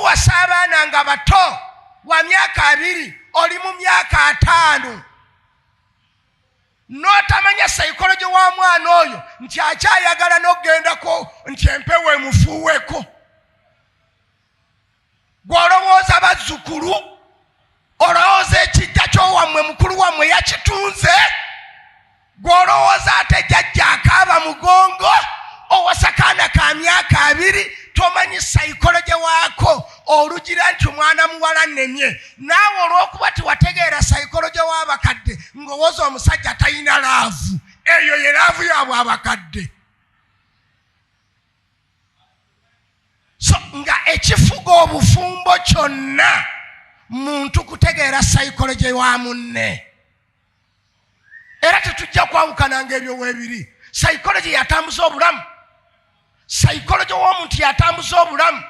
okuwasa abaana nga bato wa myaka 2 oli mu myaka 5 n'otamanya psychology wa mwana oyo nti akyayagala n'ogendako nti empewo emufuuweko. Gw'olowooza bazzukulu, olowooza ekijja ky'owammwe mukulu wammwe yakitunze, gw'olowooza ate jjajja akaaba mugongo, owasa kaana ka myaka 2 tomanyi psychology waako, olugira nti omwana muwala nnemye. Naawe olw'okuba tiwategeera psychology w'abakadde ng'owooza omusajja talina laavu, eyo ye laavu yaabwe abakadde. So nga ekifuga obufumbo kyonna muntu kutegeera psychology wa munne. Era tetujja kwawukananga ebyo weebiri. Psychology yatambuza obulamu. Psychology w'omuntu yatambuza obulamu.